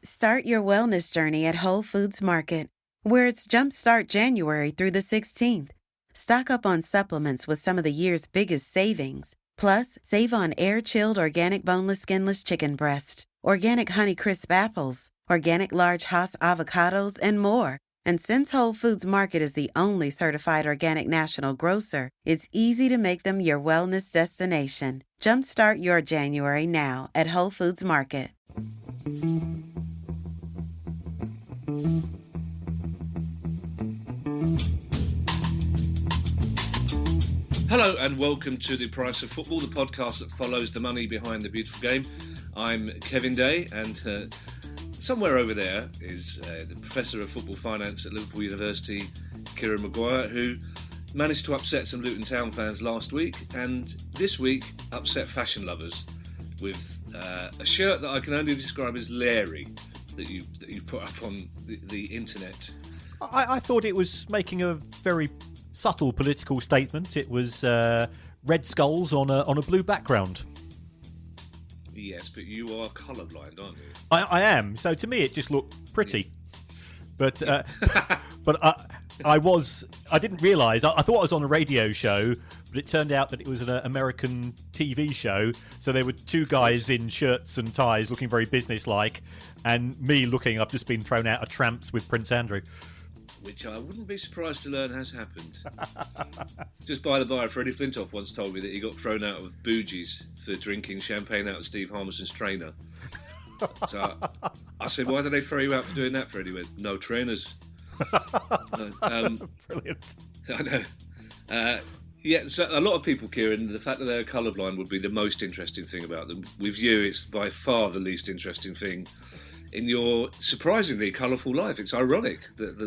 Start your wellness journey at Whole Foods Market, where it's Jumpstart January through the 16th. Stock up on supplements with some of the year's biggest savings. Plus, save on air-chilled organic boneless skinless chicken breasts, organic Honeycrisp apples, organic large Hass avocados, and more. And since Whole Foods Market is the only certified organic national grocer, it's easy to make them your wellness destination. Jumpstart your January now at Whole Foods Market. Hello and welcome to The Price of Football, the podcast that follows the money behind the beautiful game. I'm Kevin Day, and somewhere over there is the Professor of Football Finance at Liverpool University, Kieran, who managed to upset some Luton Town fans last week, and this week upset fashion lovers with a shirt that I can only describe as Larry that you put up on the internet. I thought it was making a very subtle political statement. It was red skulls on a blue background. Yes, but you are colourblind, aren't you? I am. So to me, it just looked pretty. But I didn't realise. I thought I was on a radio show, but it turned out that it was an American TV show. So there were two guys in shirts and ties looking very businesslike, and me looking, I've just been thrown out of Tramps with Prince Andrew. Which I wouldn't be surprised to learn has happened. Just by the by, Freddie Flintoff once told me that he got thrown out of Boogies for drinking champagne out of Steve Harmison's trainer. So I said, why did they throw you out for doing that, Freddie? He went, no trainers. Brilliant. I know. Yeah, so a lot of people, Kieran, the fact that they're colourblind would be the most interesting thing about them. With you, it's by far the least interesting thing in your surprisingly colourful life. It's ironic that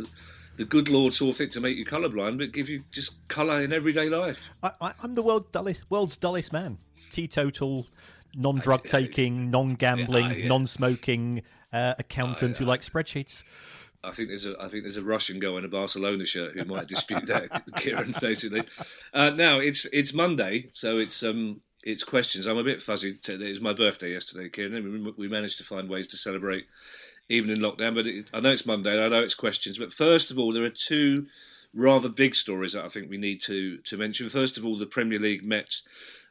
the good Lord saw fit to make you colourblind, but give you just colour in everyday life. I'm the world's dullest man. Teetotal, non-drug taking, non-gambling, non-smoking accountant who likes spreadsheets. I think there's a Russian guy in a Barcelona shirt who might dispute that, Kieran. Basically, now it's Monday, so it's questions. I'm a bit fuzzy. It was my birthday yesterday, Kieran. We managed to find ways to celebrate even in lockdown, but I know it's Monday and I know it's questions. But first of all, there are two rather big stories that I think we need to mention. First of all, the Premier League met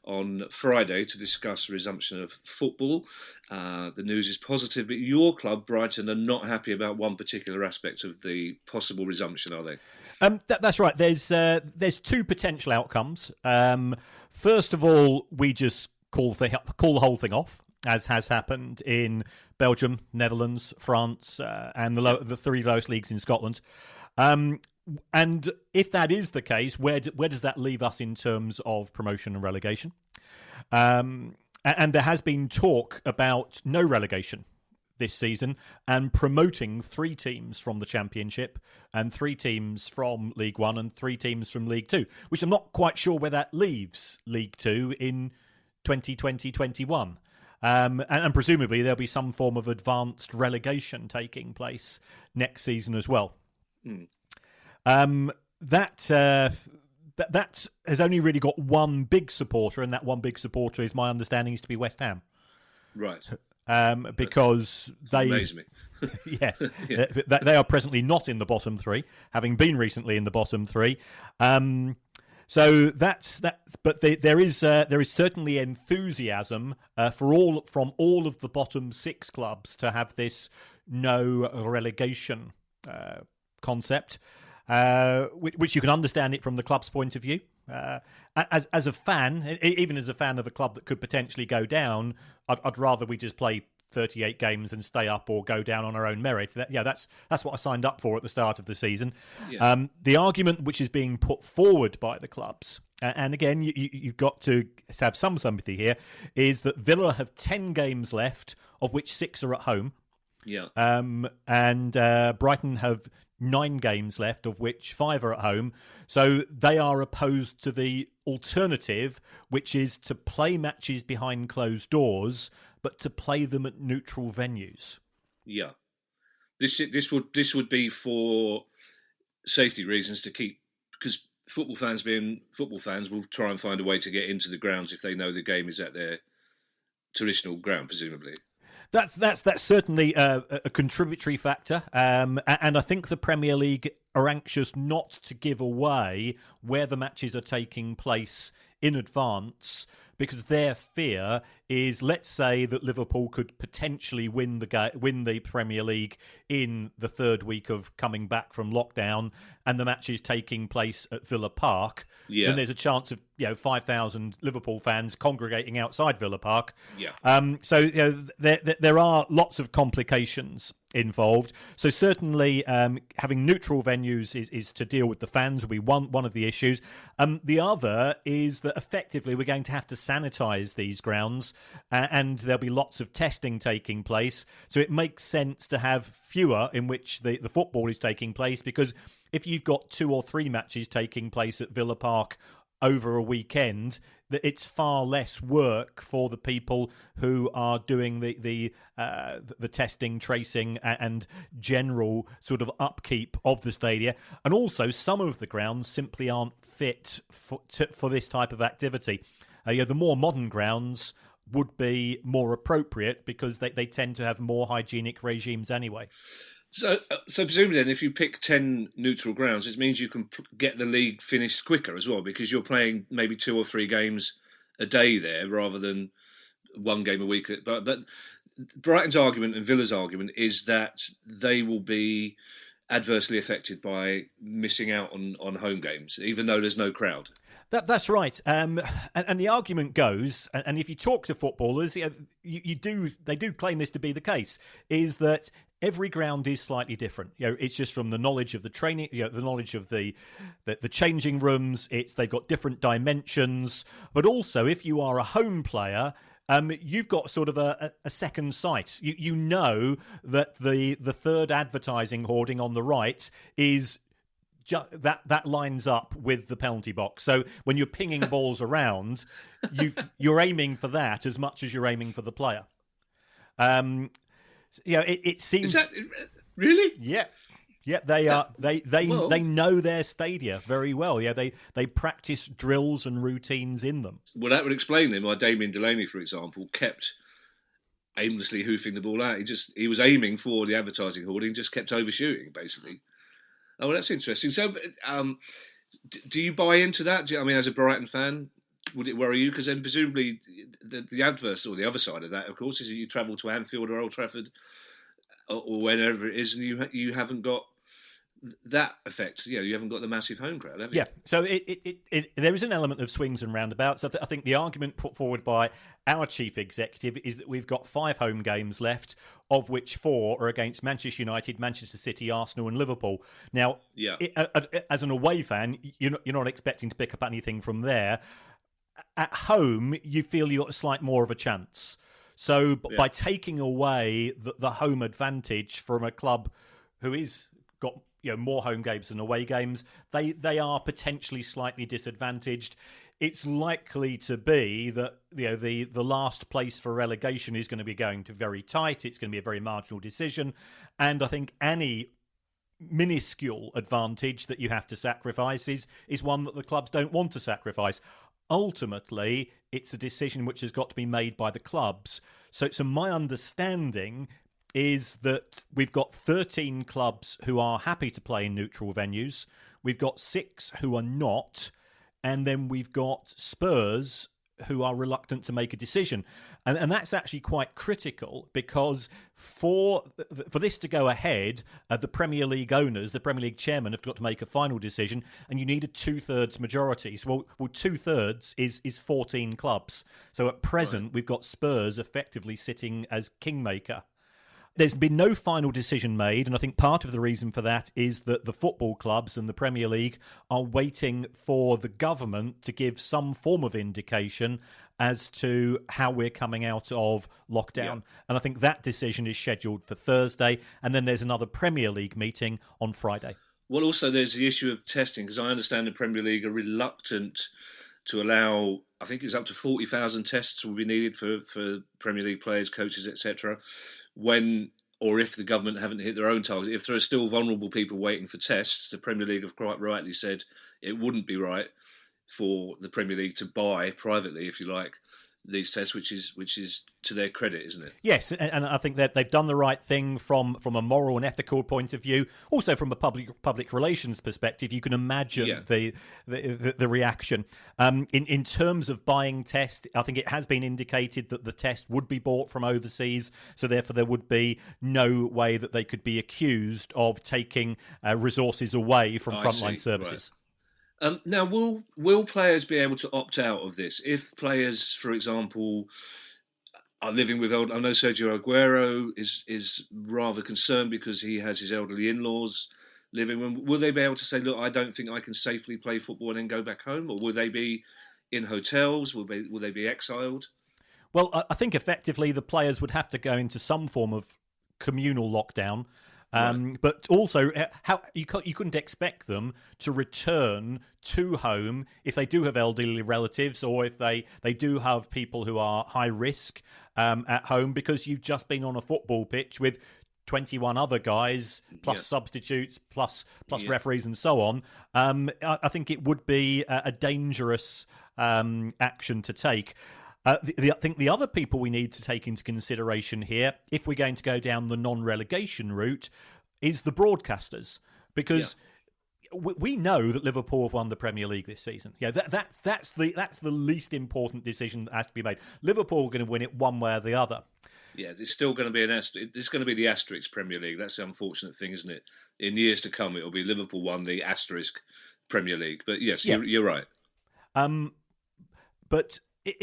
on Friday to discuss resumption of football. The news is positive, but your club, Brighton, are not happy about one particular aspect of the possible resumption, are they? That's right. There's two potential outcomes. First of all, we just call the whole thing off, as has happened in Belgium, Netherlands, France, and the three lowest leagues in Scotland. And if that is the case, where does that leave us in terms of promotion and relegation? And there has been talk about no relegation this season and promoting 3 teams from the Championship and 3 teams from League One and 3 teams from League Two, which I'm not quite sure where that leaves League Two in 2020-21. And presumably there'll be some form of advanced relegation taking place next season as well. That has only really got one big supporter, and that one big supporter is, my understanding, is to be West Ham. Right. Because they amaze me. Yes, yeah. They are presently not in the bottom 3, having been recently in the bottom 3. So that's that. But there is certainly enthusiasm from all of the bottom 6 clubs to have this no relegation concept, which you can understand it from the club's point of view. As a fan, even as a fan of a club that could potentially go down, I'd rather we just play 38 games and stay up or go down on our own merit. That's what I signed up for at the start of the season. Yeah. The argument which is being put forward by the clubs, and again, you've got to have some sympathy here, is that Villa have 10 games left, of which 6 are at home. Yeah. And Brighton have 9 games left, of which 5 are at home. So they are opposed to the alternative, which is to play matches behind closed doors, but to play them at neutral venues. Yeah. This would be for safety reasons to keep, because football fans being football fans will try and find a way to get into the grounds if they know the game is at their traditional ground, presumably. That's certainly a contributory factor, and I think the Premier League are anxious not to give away where the matches are taking place in advance, because their fear is, let's say that Liverpool could potentially win the Premier League in the third week of coming back from lockdown, and the match is taking place at Villa Park. Yeah. Then there's a chance of 5,000 Liverpool fans congregating outside Villa Park. Yeah. So there are lots of complications involved. So certainly having neutral venues is to deal with the fans will be one of the issues. The other is that effectively we're going to have to sanitise these grounds, and there'll be lots of testing taking place. So it makes sense to have fewer in which the football is taking place, because if you've got 2 or 3 matches taking place at Villa Park over a weekend, that it's far less work for the people who are doing the testing, tracing, and general sort of upkeep of the stadia. And also, some of the grounds simply aren't fit for this type of activity. The more modern grounds would be more appropriate because they tend to have more hygienic regimes anyway. So presumably then, if you pick 10 neutral grounds, it means you can get the league finished quicker as well, because you're playing maybe 2 or 3 games a day there rather than 1 game a week. But Brighton's argument and Villa's argument is that they will be adversely affected by missing out on home games, even though there's no crowd. That's right, and the argument goes, and if you talk to footballers, they do claim this to be the case, is that every ground is slightly different. It's just from the knowledge of the training, the knowledge of the changing rooms. They've got different dimensions, but also if you are a home player, you've got sort of a second sight. You know that the third advertising hoarding on the right is that lines up with the penalty box. So when you're pinging balls around, you're aiming for that as much as you're aiming for the player. It seems. Is that really? Yeah. Yeah, they are. They know their stadia very well. Yeah, they practice drills and routines in them. Well, that would explain then why Damien Delaney, for example, kept aimlessly hoofing the ball out. He was aiming for the advertising hoarding, just kept overshooting, basically. Oh, well, that's interesting. So, do you buy into that? As a Brighton fan, would it worry you? Because then presumably the adverse, or the other side of that, of course, is that you travel to Anfield or Old Trafford or wherever it is, and you haven't got that effect. You haven't got the massive home crowd, have you? Yeah, so there is an element of swings and roundabouts. I think the argument put forward by our chief executive is that we've got 5 home games left, of which 4 are against Manchester United, Manchester City, Arsenal and Liverpool. Now, as an away fan, you're not expecting to pick up anything from there. At home, you feel you've got a slight more of a chance. So by taking away the home advantage from a club who is got more home games than away games, they are potentially slightly disadvantaged. It's likely to be that the last place for relegation is going to be going to very tight. It's going to be a very marginal decision, and I think any minuscule advantage that you have to sacrifice is one that the clubs don't want to sacrifice. Ultimately, it's a decision which has got to be made by the clubs. So my understanding is that we've got 13 clubs who are happy to play in neutral venues. We've got 6 who are not. And then we've got Spurs who are reluctant to make a decision. And that's actually quite critical, because for this to go ahead, the Premier League owners, the Premier League chairman, have got to make a final decision, and you need a 2/3 majority. So, well 2/3 is 14 clubs. So at present, we've got Spurs effectively sitting as kingmaker. There's been no final decision made, and I think part of the reason for that is that the football clubs and the Premier League are waiting for the government to give some form of indication as to how we're coming out of lockdown. Yeah. And I think that decision is scheduled for Thursday, and then there's another Premier League meeting on Friday. Well, also there's the issue of testing, because I understand the Premier League are reluctant to allow, I think it's up to 40,000 tests will be needed for Premier League players, coaches, etc., when or if the government haven't hit their own target. If there are still vulnerable people waiting for tests, the Premier League have quite rightly said it wouldn't be right for the Premier League to buy privately, if you like, these tests, which is to their credit, isn't it? Yes, and I think that they've done the right thing from a moral and ethical point of view. Also, from a public relations perspective, you can imagine the reaction. In terms of buying tests, I think it has been indicated that the test would be bought from overseas, so therefore there would be no way that they could be accused of taking resources away from frontline services. Right. Now, will players be able to opt out of this if players, for example, are living with I know Sergio Aguero is rather concerned because he has his elderly in-laws living with him. Will they be able to say, look, I don't think I can safely play football and then go back home? Or will they be in hotels? Will they be exiled? Well, I think effectively the players would have to go into some form of communal lockdown. Right. But also, how you couldn't expect them to return to home if they do have elderly relatives or if they do have people who are high risk at home, because you've just been on a football pitch with 21 other guys plus substitutes plus referees and so on. I think it would be a dangerous action to take. I think the other people we need to take into consideration here, if we're going to go down the non-relegation route, is the broadcasters, because we know that Liverpool have won the Premier League this season. Yeah, that's the least important decision that has to be made. Liverpool are going to win it one way or the other. Yeah, it's still going to be it's going to be the asterisk Premier League. That's the unfortunate thing, isn't it? In years to come, it'll be Liverpool won the asterisk Premier League. But yes, you're right. But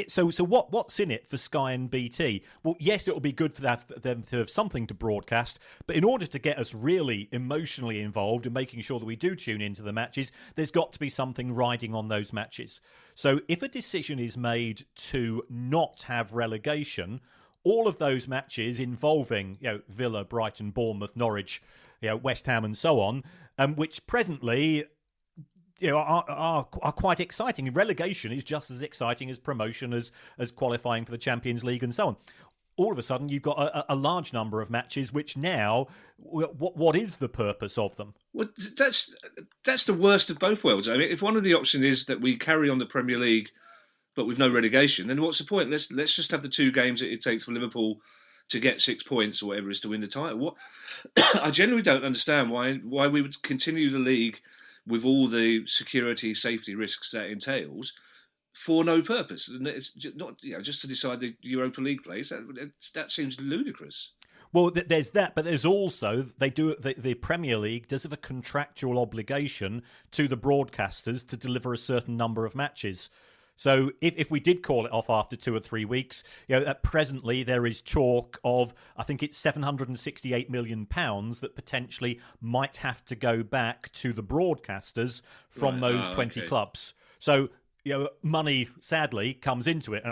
so what's in it for Sky and BT? Well, yes, it'll be good for them to have something to broadcast, but in order to get us really emotionally involved and making sure that we do tune into the matches, there's got to be something riding on those matches. So if a decision is made to not have relegation, all of those matches involving Villa, Brighton, Bournemouth, Norwich, West Ham and so on, which presently are quite exciting. Relegation is just as exciting as promotion, as qualifying for the Champions League and so on. All of a sudden, you've got a large number of matches, which now, what is the purpose of them? Well, that's the worst of both worlds. I mean, if one of the options is that we carry on the Premier League, but with no relegation, then what's the point? Let's just have the 2 games that it takes for Liverpool to get 6 points or whatever it is to win the title. What I generally don't understand why we would continue the league with all the security, safety risks that entails, for no purpose. And it's not just to decide the Europa League place. That seems ludicrous. Well, there's that, but there's also the Premier League does have a contractual obligation to the broadcasters to deliver a certain number of matches. So if we did call it off after 2 or 3 weeks, presently there is talk of, I think it's £768 million that potentially might have to go back to the broadcasters from those 20 clubs. So, money, sadly, comes into it.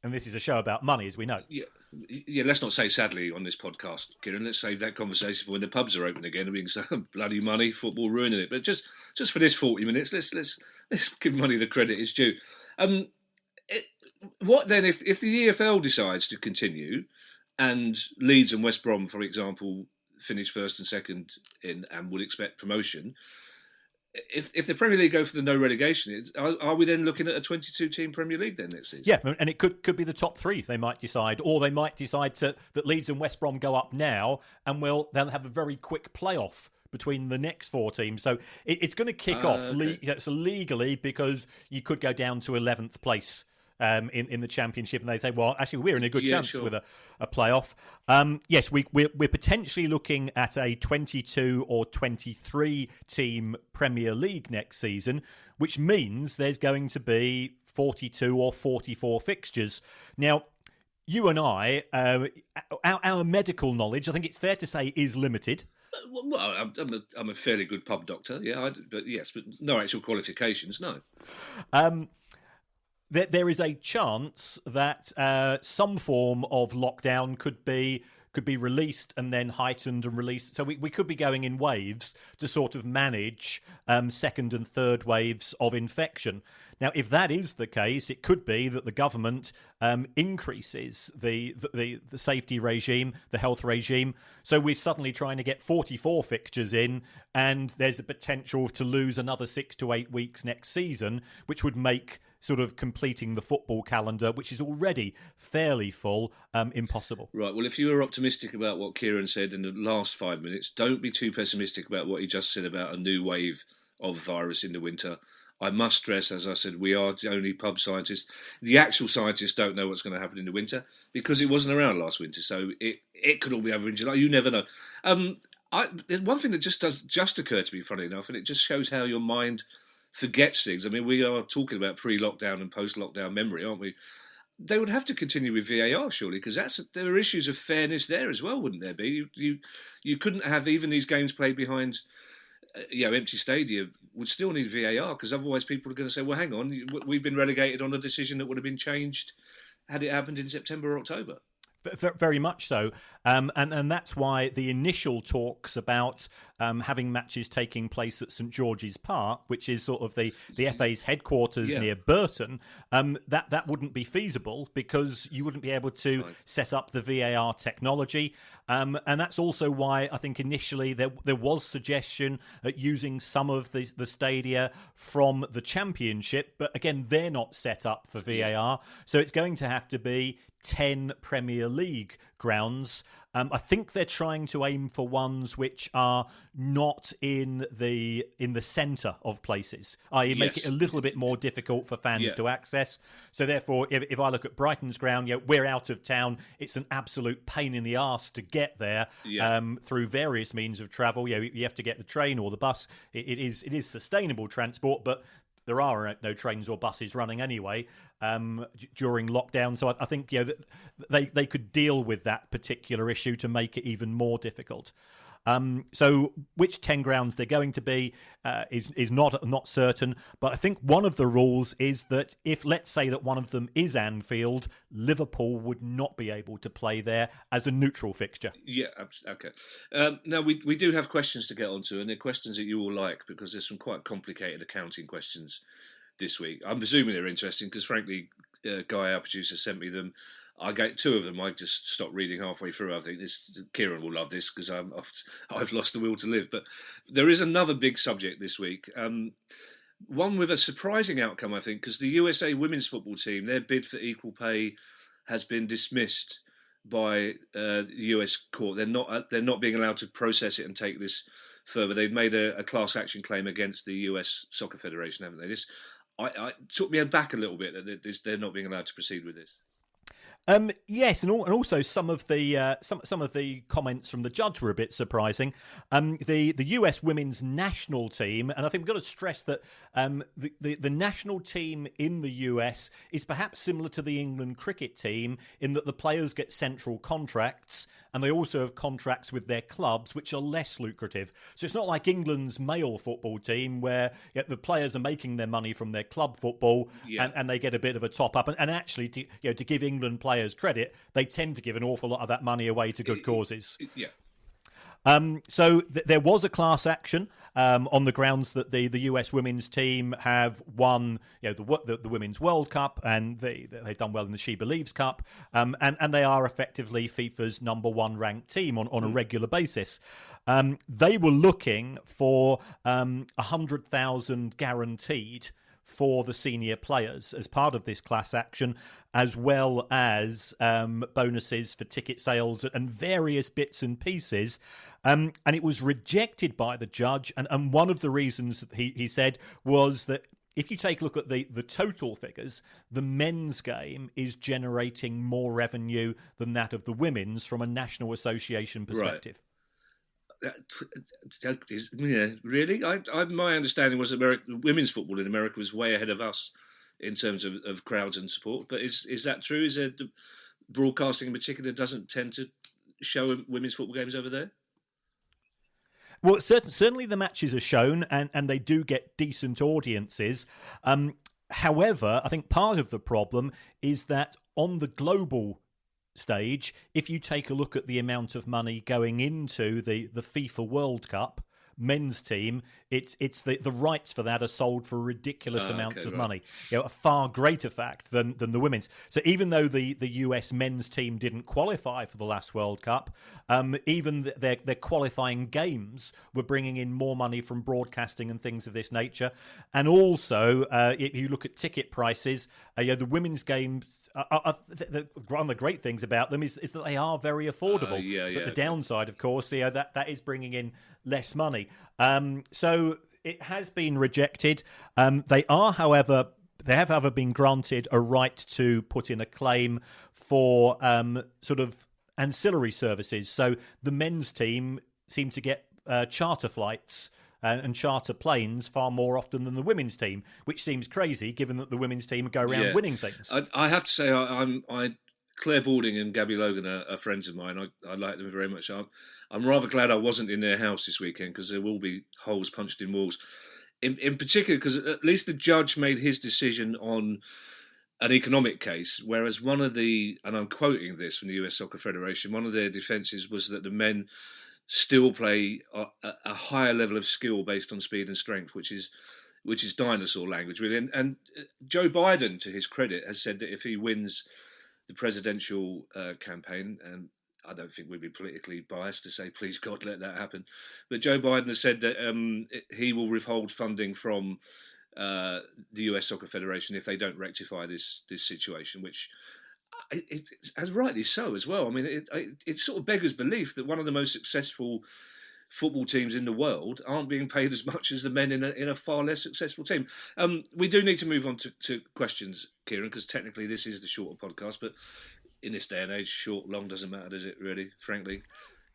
And this is a show about money, as we know. Yeah, let's not say sadly on this podcast, Kieran. Let's save that conversation for when the pubs are open again and we can say, bloody money, football ruining it. But just for this 40 minutes, let's give money the credit it's due. What then if the EFL decides to continue and Leeds and West Brom, for example, finish first and second in and would expect promotion? If the Premier League go for the no relegation, are we then looking at a 22-team Premier League then next season? Yeah, and it could be the top 3 they might decide, or they might decide that Leeds and West Brom go up now and they'll have a very quick playoff between the next 4 teams. So it's going to kick off legally, because you could go down to 11th place in the Championship, and they say, well, actually, we're in a good chance with a playoff. Yes, we're potentially looking at a 22 or 23 team Premier League next season, which means there's going to be 42 or 44 fixtures. Now, you and I, our medical knowledge, I think it's fair to say, is limited. Well, I'm a fairly good pub doctor, but no actual qualifications, no. There is a chance that some form of lockdown could be released and then heightened and released. So we could be going in waves to sort of manage second and third waves of infection. Now, if that is the case, it could be that the government increases the safety regime, the health regime. So we're suddenly trying to get 44 fixtures in, and there's a potential to lose another 6 to 8 weeks next season, which would make sort of completing the football calendar, which is already fairly full, impossible. Right. Well, if you were optimistic about what Kieran said in the last 5 minutes, don't be too pessimistic about what he just said about a new wave of virus in the winter. I must stress, as I said, we are only pub scientists. The actual scientists don't know what's going to happen in the winter because it wasn't around last winter. So it could all be over in July. You never know. One thing that just occurred to me, funny enough, and it just shows how your mind forgets things. I mean, we are talking about pre-lockdown and post-lockdown memory, aren't we? They would have to continue with VAR, surely, because there are issues of fairness there as well, wouldn't there be? You couldn't have even these games played behind empty stadium would still need VAR, because otherwise people are going to say, well, hang on, we've been relegated on a decision that would have been changed had it happened in September or October. Very much so. And that's why the initial talks about having matches taking place at St George's Park, which is sort of the FA's headquarters near Burton, that wouldn't be feasible because you wouldn't be able to set up the VAR technology. And that's also why I think initially there was suggestion at using some of the stadia from the Championship. But again, they're not set up for VAR. So it's going to have to be 10 Premier League grounds. I think they're trying to aim for ones which are not in the centre of places, i.e. make it a little bit more difficult for fans to access. So therefore, if I look at Brighton's ground, we're out of town. It's an absolute pain in the arse to get there through various means of travel. You have to get the train or the bus. It is sustainable transport, but there are no trains or buses running anyway during lockdown. So I think they could deal with that particular issue to make it even more difficult. So which 10 grounds they're going to be is not certain. But I think one of the rules is that if, let's say that one of them is Anfield, Liverpool would not be able to play there as a neutral fixture. Yeah, okay. Now, we do have questions to get onto, and they're questions that you all like, because there's some quite complicated accounting questions this week. I'm presuming they're interesting because, frankly, Guy, our producer, sent me them. I got 2 of them. I just stopped reading halfway through. I think Kieran will love this because I've lost the will to live. But there is another big subject this week. One with a surprising outcome, I think, because the USA women's football team, their bid for equal pay has been dismissed by the US court. They're not being allowed to process it and take this further. They've made a class action claim against the US Soccer Federation, haven't they? This I took me back a little bit that they're not being allowed to proceed with this. Yes, and also some of the comments from the judge were a bit surprising. The US women's national team, and I think we've got to stress that the national team in the US is perhaps similar to the England cricket team in that the players get central contracts, and they also have contracts with their clubs, which are less lucrative. So it's not like England's male football team where the players are making their money from their club football and they get a bit of a top up. And actually, to give England players credit, they tend to give an awful lot of that money away to good causes. Yeah. So there was a class action on the grounds that the US women's team have won the Women's World Cup, and they've done well in the She Believes Cup, and they are effectively FIFA's number 1 ranked team on a regular basis. They were looking for 100,000 guaranteed for the senior players as part of this class action, as well as bonuses for ticket sales and various bits and pieces. And it was rejected by the judge. And one of the reasons that he said was that if you take a look at the total figures, the men's game is generating more revenue than that of the women's from a National Association perspective. Right. Yeah, really? My understanding was women's football in America was way ahead of us in terms of crowds and support. But is that true? Is there broadcasting in particular doesn't tend to show women's football games over there? Well, certainly the matches are shown, and they do get decent audiences. However, I think part of the problem is that on the global stage, if you take a look at the amount of money going into the FIFA World Cup, men's team, it's the rights for that are sold for ridiculous amounts of right. money. A far greater fact than the women's. So even though the US men's team didn't qualify for the last World Cup, even their qualifying games were bringing in more money from broadcasting and things of this nature. And also, if you look at ticket prices, the women's games. One of the great things about them is that they are very affordable. But the downside, of course, that is bringing in less money. So it has been rejected. They have, however, been granted a right to put in a claim for sort of ancillary services. So the men's team seem to get charter flights and charter planes far more often than the women's team, which seems crazy given that the women's team go around winning things. I have to say, Claire Balding and Gabby Logan are friends of mine. I like them very much. I'm rather glad I wasn't in their house this weekend because there will be holes punched in walls. In particular, because at least the judge made his decision on an economic case, whereas one of the, and I'm quoting this from the US Soccer Federation, one of their defences was that the men still play a higher level of skill based on speed and strength, which is dinosaur language, really. And Joe Biden, to his credit, has said that if he wins the presidential campaign, and I don't think we'd be politically biased to say, please God, let that happen. But Joe Biden has said that he will withhold funding from the US Soccer Federation if they don't rectify this situation, which it as rightly so as well. I mean, it sort of beggars belief that one of the most successful football teams in the world aren't being paid as much as the men in a far less successful team. We do need to move on to questions, Kieran, because technically this is the shorter podcast, but in this day and age, short, long doesn't matter, does it, really, frankly?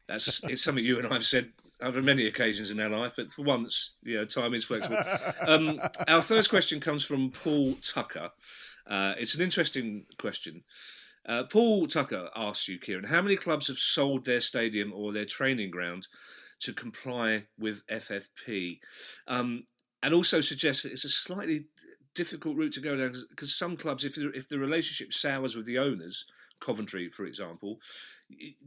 It's something you and I have said over many occasions in our life, but for once, time is flexible. Our first question comes from Paul Tucker. It's an interesting question. Paul Tucker asks you, Kieran, how many clubs have sold their stadium or their training ground to comply with FFP? And also suggests that it's a slightly difficult route to go down because some clubs, if the relationship sours with the owners, Coventry, for example,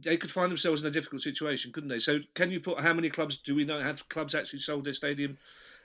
they could find themselves in a difficult situation, couldn't they? So can you put how many clubs do we know have clubs actually sold their stadium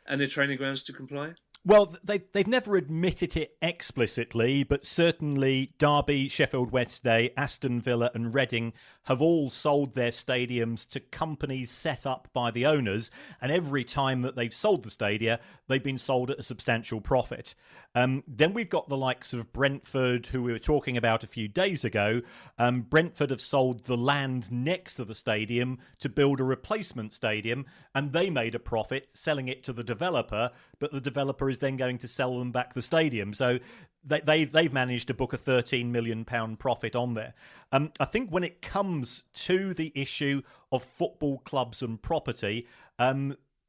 and their training grounds to comply? Well, they've never admitted it explicitly, but certainly Derby, Sheffield Wednesday, Aston Villa and Reading have all sold their stadiums to companies set up by the owners, and every time that they've sold the stadia, they've been sold at a substantial profit. Then we've got the likes of Brentford, who we were talking about a few days ago. Brentford have sold the land next to the stadium to build a replacement stadium, and they made a profit selling it to the developer, but the developer is then going to sell them back the stadium. So they've managed to book a £13 million profit on there. I think when it comes to the issue of football clubs and property,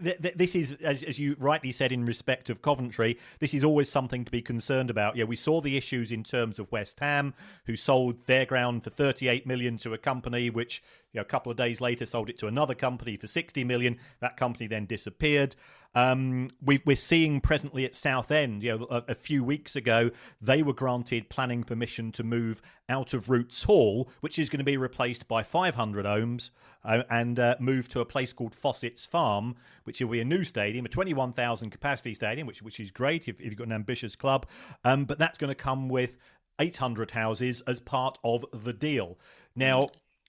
this is, as you rightly said, in respect of Coventry, this is always something to be concerned about. Yeah, we saw the issues in terms of West Ham, who sold their ground for 38 million to a company, which a couple of days later sold it to another company for 60 million. That company then disappeared. We're seeing presently at Southend, a few weeks ago, they were granted planning permission to move out of Roots Hall, which is going to be replaced by 500 homes, and move to a place called Fossett's Farm, which will be a new stadium, a 21,000 capacity stadium, which is great if you've got an ambitious club. But that's going to come with 800 houses as part of the deal. Now,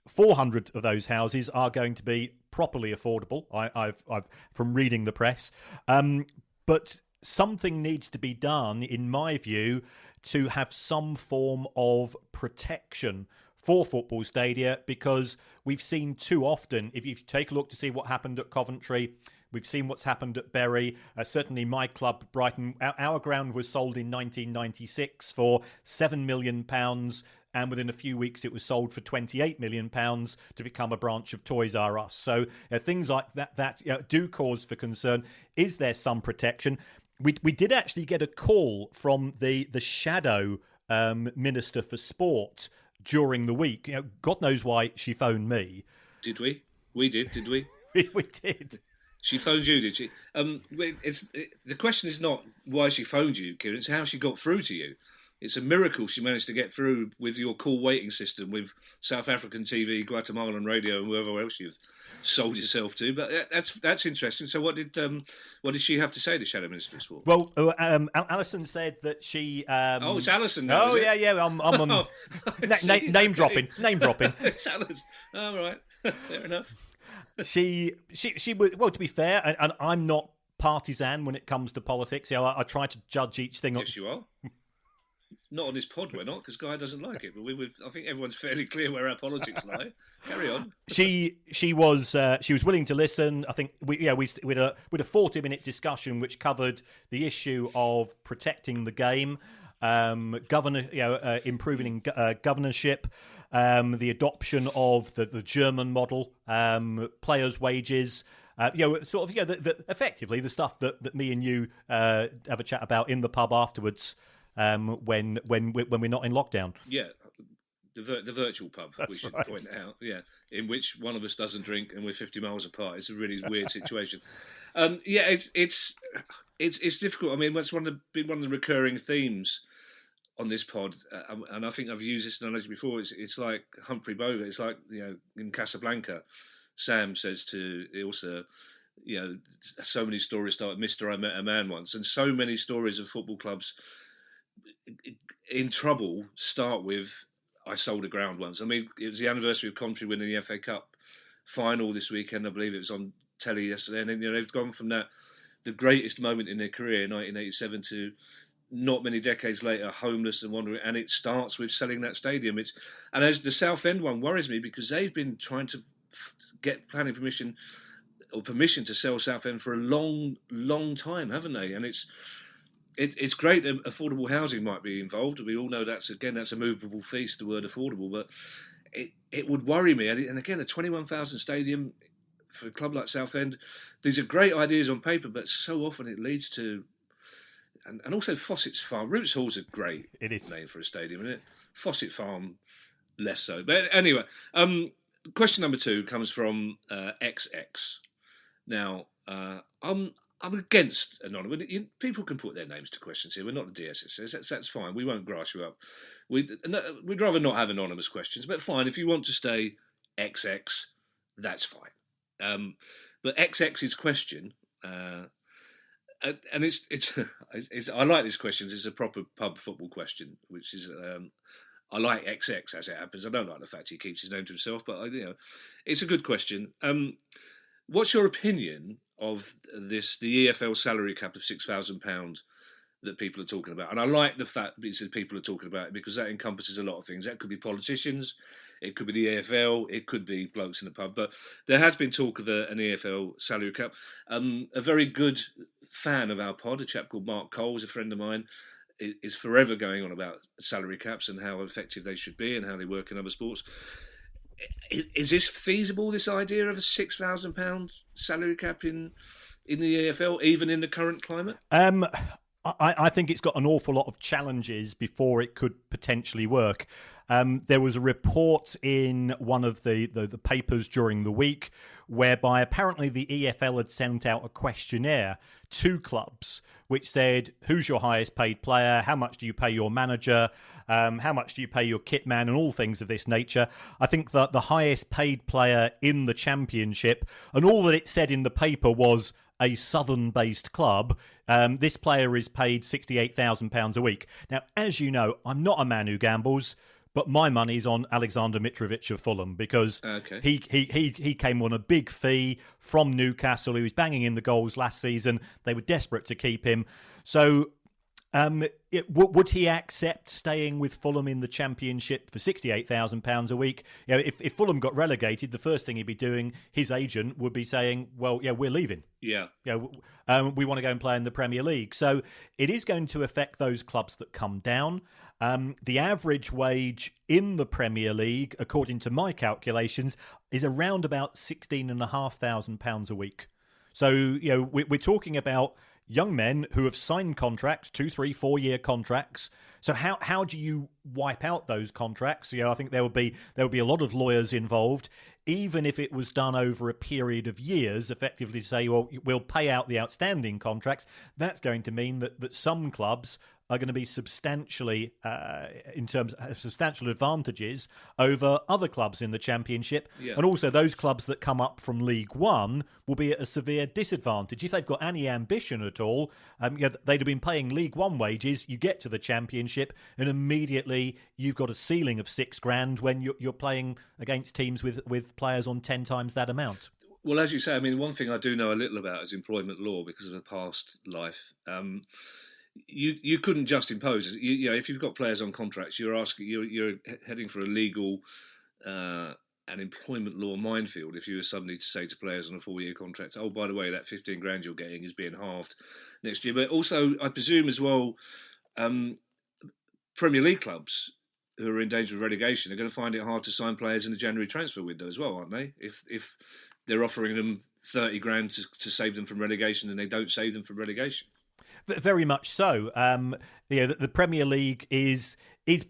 400 of those houses are going to be properly affordable. I've from reading the press, but something needs to be done, in my view, to have some form of protection for football stadia, because we've seen too often, if you take a look to see what happened at Coventry, we've seen what's happened at Bury. Certainly my club, Brighton, our ground was sold in 1996 for £7 million, and within a few weeks it was sold for £28 million to become a branch of Toys R Us. So things like that do cause for concern. Is there some protection? We did actually get a call from the shadow Minister for Sport during the week. God knows why she phoned me. Did we? We did we? We did. She phoned you, did she? The question is not why she phoned you, Kieran. It's how she got through to you. it's a miracle she managed to get through with your call waiting system with South African TV, Guatemalan radio, and whoever else you've sold yourself to. But that's interesting. So what did she have to say, the Shadow Minister of Sport? Well, Alison said that she. Oh, it's Alison now. Oh, is it? yeah. I'm on name dropping. It's Alison. All right, fair enough. She would. Well, to be fair, and I'm not partisan when it comes to politics. I try to judge each thing. Yes, you are. Not on this pod, we're not, because Guy doesn't like it. But I think everyone's fairly clear where our politics lie. Carry on. She was willing to listen. I think we had a 40-minute discussion which covered the issue of protecting the game, improving governorship, the adoption of the German model, players' wages. Effectively the stuff that me and you have a chat about in the pub afterwards. When we're not in lockdown. Yeah, the virtual pub. That's we should right. point out. Yeah, in which one of us doesn't drink and we're 50 miles apart. It's a really weird situation. It's difficult. I mean, that's been one of the recurring themes on this pod, and I think I've used this analogy before. It's like Humphrey Bogart. It's like in Casablanca, Sam says to Ilsa, so many stories start with "Mister, I met a man once," and so many stories of football clubs in trouble start with "I sold a ground once." I mean, it was the anniversary of Coventry winning the FA Cup final this weekend. I believe it was on telly yesterday, and then, they've gone from that, the greatest moment in their career, 1987, to not many decades later, homeless and wandering. And it starts with selling that stadium. And as the Southend one worries me, because they've been trying to get planning permission to sell Southend for a long, long time, haven't they? And it's great that affordable housing might be involved. We all know that's a movable feast, the word affordable, but it would worry me. And again, a 21,000 stadium for a club like Southend, these are great ideas on paper, but so often it leads to, and also Fossett's Farm. Roots Hall's a great name for a stadium, isn't it? Fossett Farm, less so. But anyway, question number 2 comes from XX. Now, I'm against anonymous. People can put their names to questions here. We're not the DSSS. That's fine. We won't grass you up. We'd rather not have anonymous questions, but fine. If you want to stay XX, that's fine. But XX's question, and it's I like these questions. It's a proper pub football question, which is I like XX as it happens. I don't like the fact he keeps his name to himself, but it's a good question. What's your opinion of the EFL salary cap of £6,000 that people are talking about? And I like the fact that people are talking about it, because that encompasses a lot of things. That could be politicians, it could be the EFL, it could be blokes in the pub. But there has been talk of an EFL salary cap. A very good fan of our pod, a chap called Mark Cole, is a friend of mine, is forever going on about salary caps and how effective they should be and how they work in other sports. Is this feasible, this idea of a £6,000 salary cap in the EFL, even in the current climate? I think it's got an awful lot of challenges before it could potentially work. There was a report in one of the papers during the week whereby apparently the EFL had sent out a questionnaire to clubs which said, who's your highest paid player? How much do you pay your manager? How much do you pay your kit man? And all things of this nature. I think that the highest paid player in the Championship, and all that it said in the paper was a Southern-based club, this player is paid £68,000 a week. Now, as you know, I'm not a man who gambles, but my money's on Alexander Mitrovic of Fulham, because he came on a big fee from Newcastle. He was banging in the goals last season. They were desperate to keep him. So would he accept staying with Fulham in the Championship for £68,000 a week? If Fulham got relegated, the first thing he'd be doing, his agent would be saying, well, we're leaving. Yeah. We want to go and play in the Premier League. So it is going to affect those clubs that come down. The average wage in the Premier League, according to my calculations, is around about £16,500 a week. So, we're talking about young men who have signed contracts, 2, 3, 4-year contracts. So how do you wipe out those contracts? I think there will be a lot of lawyers involved, even if it was done over a period of years, effectively to say, well, we'll pay out the outstanding contracts. That's going to mean that some clubs are going to be substantially, in terms of substantial advantages over other clubs in the Championship. Yeah. And also those clubs that come up from League One will be at a severe disadvantage. If they've got any ambition at all, they'd have been paying League One wages. You get to the Championship and immediately you've got a ceiling of $6,000 when you're playing against teams with players on 10 times that amount. Well, as you say, I mean, one thing I do know a little about is employment law because of a past life. You couldn't just impose. If you've got players on contracts, you're heading for a legal and employment law minefield. If you were suddenly to say to players on a 4-year contract, "Oh, by the way, that $15,000 you're getting is being halved next year." But also, I presume as well, Premier League clubs who are in danger of relegation are going to find it hard to sign players in the January transfer window as well, aren't they? If they're offering them $30,000 to save them from relegation and they don't save them from relegation. Very much so. The Premier League is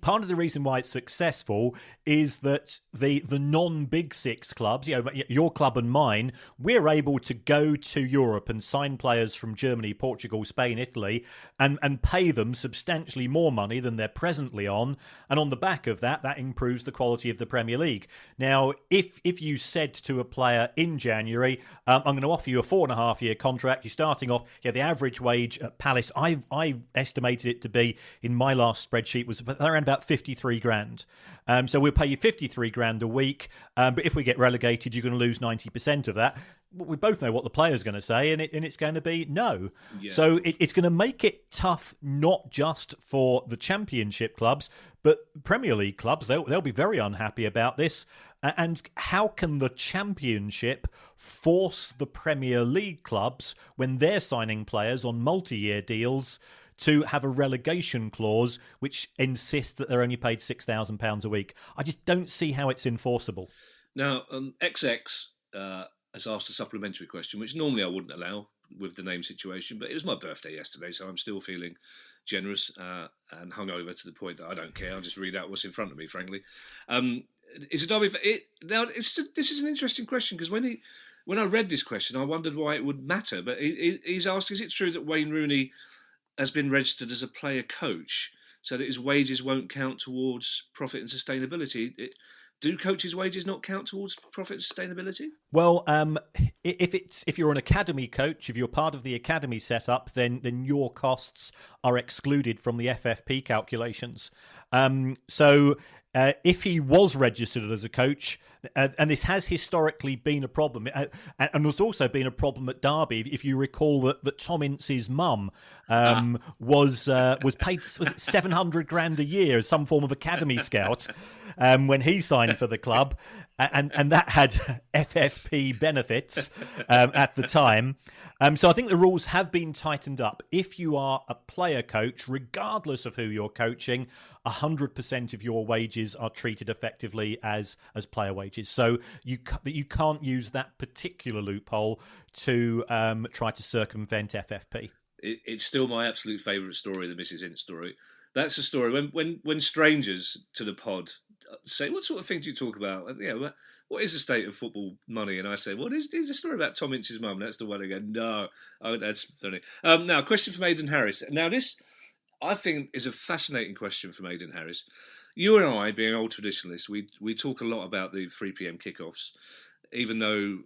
part of the reason why it's successful is that the non-Big Six clubs, your club and mine, we're able to go to Europe and sign players from Germany, Portugal, Spain, Italy, and pay them substantially more money than they're presently on. And on the back of that improves the quality of the Premier League. Now, if you said to a player in January, I'm going to offer you a 4.5-year contract, you're starting off, the average wage at Palace, I estimated it to be, in my last spreadsheet, was around about $53,000. So we'll pay you $53,000 a week, but if we get relegated, you're going to lose 90% of that. We both know what the player's going to say, and it's going to be no. Yeah. So it's going to make it tough, not just for the Championship clubs, but Premier League clubs. They'll be very unhappy about this. And how can the Championship force the Premier League clubs, when they're signing players on multi-year deals, to have a relegation clause which insists that they're only paid £6,000 a week? I just don't see how it's enforceable. Now, XX has asked a supplementary question, which normally I wouldn't allow with the name situation, but it was my birthday yesterday, so I'm still feeling generous and hungover to the point that I don't care. I'll just read out what's in front of me, frankly. Is a derby for it? Now, this is an interesting question, because when I read this question, I wondered why it would matter. But he's asked, is it true that Wayne Rooney has been registered as a player coach so that his wages won't count towards profit and sustainability? Do coaches' wages not count towards profit and sustainability? Well, if you're an academy coach, if you're part of the academy setup, then your costs are excluded from the FFP calculations. So if he was registered as a coach, and this has historically been a problem, and there's also been a problem at Derby. If you recall that Tom Ince's mum was paid, was it $700,000 a year as some form of academy scout when he signed for the club, and that had FFP benefits at the time. So I think the rules have been tightened up. If you are a player coach, regardless of who you're coaching, 100% of your wages are treated effectively as player wages. So you can't use that particular loophole to try to circumvent FFP. It's still my absolute favourite story, the Mrs. Ince story. That's a story when strangers to the pod say, "What sort of thing do you talk about?" What is the state of football money? And I say, well, there's a story about Tom Ince's mum. That's the one again. No. Oh, that's funny. Now, a question from Aidan Harris. Now, this, I think, is a fascinating question from Aidan Harris. You and I, being old traditionalists, we talk a lot about the 3 p.m. kickoffs, even though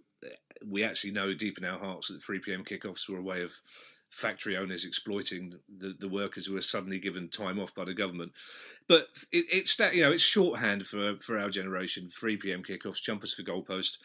we actually know deep in our hearts that 3 p.m. kickoffs were a way of factory owners exploiting the workers who are suddenly given time off by the government. But it's shorthand for our generation. 3 p.m. kickoffs, jumpers for goalpost.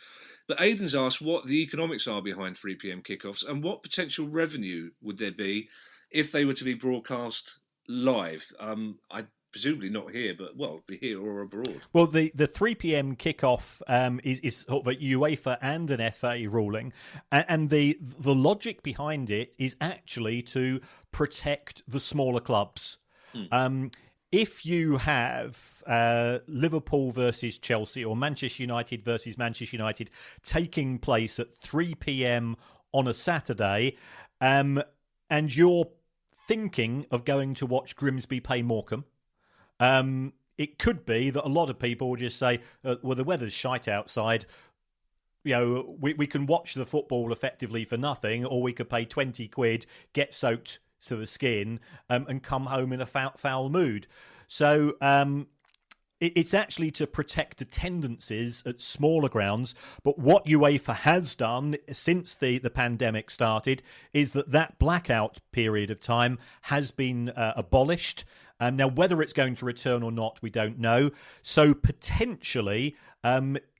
But Aidan's asked what the economics are behind 3 p.m. kickoffs and what potential revenue would there be if they were to be broadcast live. I presumably not here, but be here or abroad. Well, the 3 p.m. kickoff is sort of a UEFA and an FA ruling, and the logic behind it is actually to protect the smaller clubs. If you have Liverpool versus Chelsea or Manchester United versus Manchester United taking place at 3 p.m. on a Saturday, and you're thinking of going to watch Grimsby play Morecambe, it could be that a lot of people will just say, well, the weather's shite outside. We can watch the football effectively for nothing, or we could pay 20 quid, get soaked, to the skin and come home in a foul mood. So it's actually to protect attendances at smaller grounds. But what UEFA has done since the pandemic started is that blackout period of time has been abolished. Now, whether it's going to return or not, we don't know. So potentially,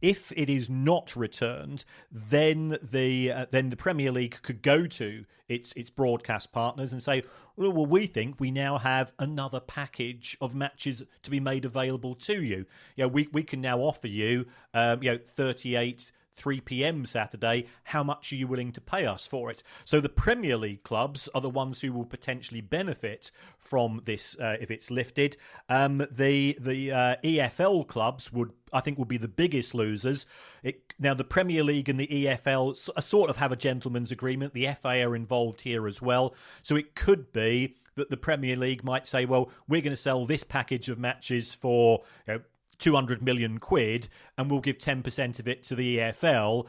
if it is not returned, then the Premier League could go to its broadcast partners and say, well, we think we now have another package of matches to be made available to you. We can now offer you 38 3 p.m. Saturday, how much are you willing to pay us for it? So the Premier League clubs are the ones who will potentially benefit from this if it's lifted. The EFL clubs would be the biggest losers. Now, the Premier League and the EFL sort of have a gentleman's agreement. The FA are involved here as well. So it could be that the Premier League might say, well, we're going to sell this package of matches for 200 million quid, and we'll give 10% of it to the EFL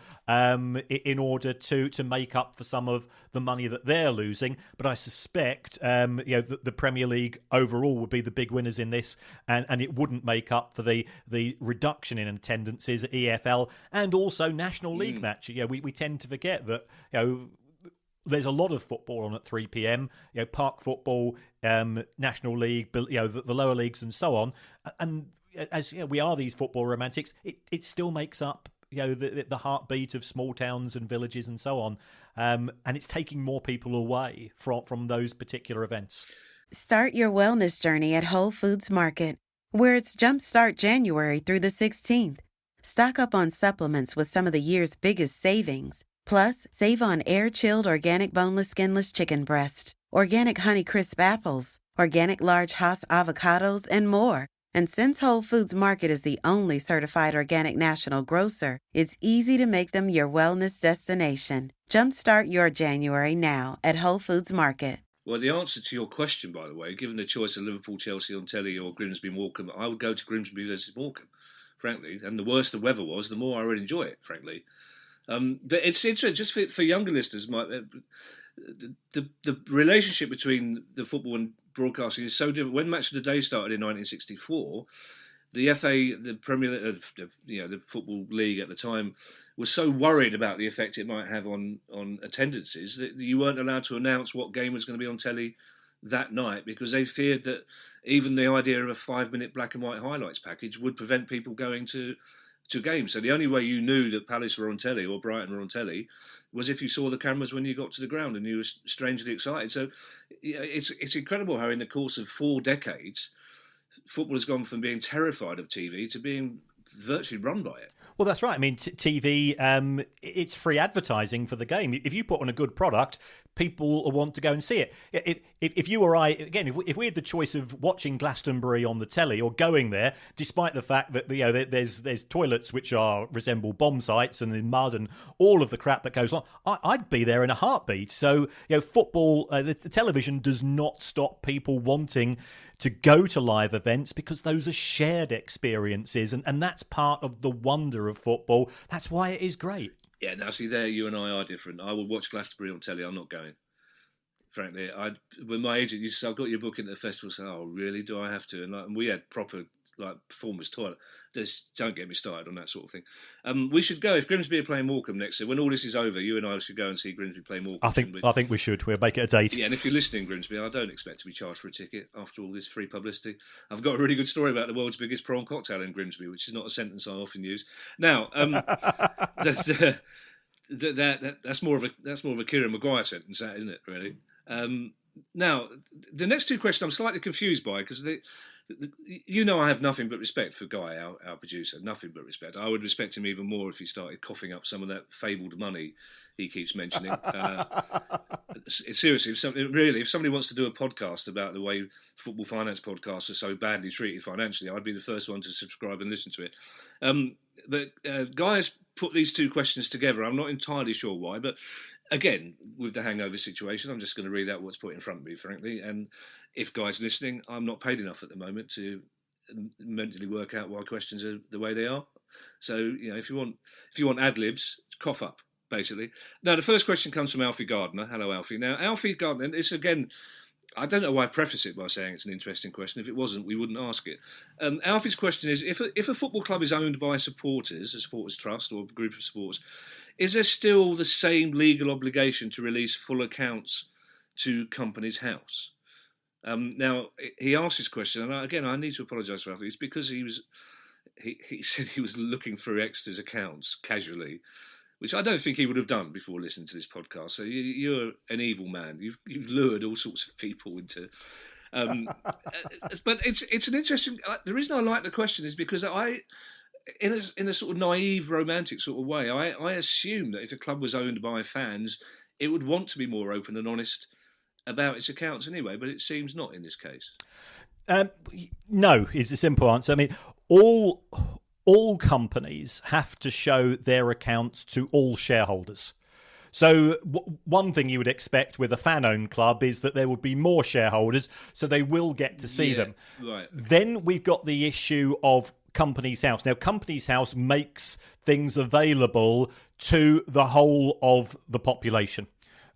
in order to make up for some of the money that they're losing. But I suspect the Premier League overall would be the big winners in this, and it wouldn't make up for the reduction in attendances at EFL and also National League matches. We tend to forget that there's a lot of football on at 3 p.m. Park football, National League, the lower leagues, and so on. And as we are these football romantics, it still makes up the heartbeat of small towns and villages and so on, and it's taking more people away from those particular events. Start your wellness journey at Whole Foods Market, where it's Jumpstart January through the 16th. Stock up on supplements with some of the year's biggest savings. Plus, save on air-chilled organic boneless skinless chicken breast, organic Honeycrisp apples, organic large Hass avocados, and more. And since Whole Foods Market is the only certified organic national grocer, it's easy to make them your wellness destination. Jumpstart your January now at Whole Foods Market. Well, the answer to your question, by the way, given the choice of Liverpool, Chelsea on telly or Grimsby Morecambe, I would go to Grimsby versus Morecambe, frankly. And the worse the weather was, the more I would enjoy it, frankly. But it's interesting, just for younger listeners, the relationship between the football and broadcasting is so different. When Match of the Day started in 1964, the FA, the Premier, the Football League at the time, was so worried about the effect it might have on attendances that you weren't allowed to announce what game was going to be on telly that night because they feared that even the idea of a 5-minute black and white highlights package would prevent people going to games. So the only way you knew that Palace were on telly or Brighton were on telly was if you saw the cameras when you got to the ground and you were strangely excited. So it's incredible how in the course of 4 decades, football has gone from being terrified of TV to being virtually run by it. Well, that's right. I mean, TV, it's free advertising for the game. If you put on a good product, people will want to go and see it. If you or I, again, if we had the choice of watching Glastonbury on the telly or going there, despite the fact that there's toilets which resemble bomb sites and in mud and all of the crap that goes on, I'd be there in a heartbeat. So football, the television does not stop people wanting to go to live events because those are shared experiences, and that's part of the wonder of football. That's why it is great. Yeah, now see there, you and I are different. I will watch Glastonbury on telly. I'm not going. Frankly, when my agent used to say, "I've got your book in the festival," say, "Oh, really? Do I have to?" And we had proper performers toilet. Just don't get me started on that sort of thing. We should go if Grimsby are playing Morecambe next year. When all this is over, you and I should go and see Grimsby play Morecambe. I think we should. We'll make it a date. Yeah, and if you're listening, Grimsby, I don't expect to be charged for a ticket after all this free publicity. I've got a really good story about the world's biggest prawn cocktail in Grimsby, which is not a sentence I often use. Now, that's more of a Kieran Maguire sentence, isn't it? Really. Now, the next two questions I'm slightly confused by because I have nothing but respect for Guy, our producer. Nothing but respect. I would respect him even more if he started coughing up some of that fabled money he keeps mentioning. Seriously, if somebody wants to do a podcast about the way football finance podcasts are so badly treated financially, I'd be the first one to subscribe and listen to it. But Guy has put these two questions together. I'm not entirely sure why, but again, with the hangover situation, I'm just going to read out what's put in front of me, frankly. And if Guy's listening, I'm not paid enough at the moment to mentally work out why questions are the way they are. So, if you want ad libs, cough up. basically. Now, the first question comes from Alfie Gardner. Hello, Alfie. Now, Alfie Gardner, and it's again, I don't know why I preface it by saying it's an interesting question. If it wasn't, we wouldn't ask it. Alfie's question is, if a football club is owned by supporters, a supporters trust or a group of supporters, is there still the same legal obligation to release full accounts to Companies House? Now, he asked this question, and again, I need to apologise for Alfie. It's because he said he was looking through Exeter's accounts casually, which I don't think he would have done before listening to this podcast. So you're an evil man. You've lured all sorts of people into. But it's an interesting. The reason I like the question is because in a sort of naive, romantic sort of way, I assume that if a club was owned by fans, it would want to be more open and honest about its accounts anyway. But it seems not in this case. No, is the simple answer. I mean, all companies have to show their accounts to all shareholders. So one thing you would expect with a fan-owned club is that there would be more shareholders, so they will get to see them. Right. Then we've got the issue of Companies House. Now, Companies House makes things available to the whole of the population.